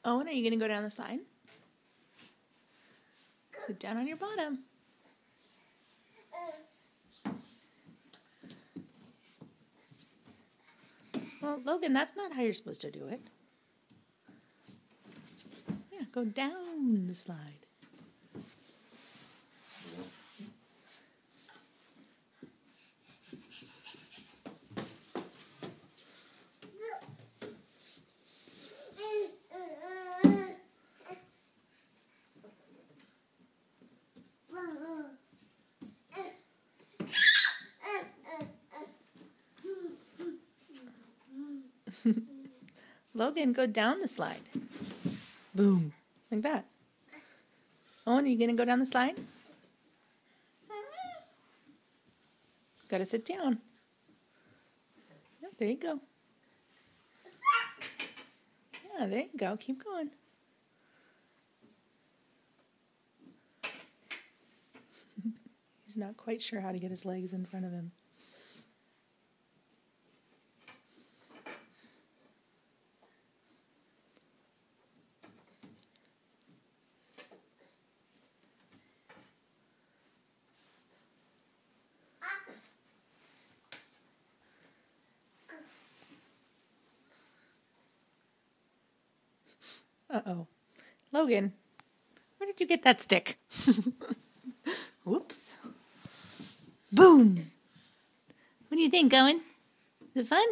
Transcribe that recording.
Owen, are you going to go down the slide? Sit down on your bottom. Well, Logan, that's not how you're supposed to do it. Yeah, go down the slide. Logan, go down the slide. Boom. Like that. Owen, are you going to go down the slide? Got to sit down. Yeah, there you go. Yeah, there you go. Keep going. He's not quite sure how to get his legs in front of him. Uh-oh. Logan, where did you get that stick? Whoops. Boom! What do you think, Owen? Is it fun?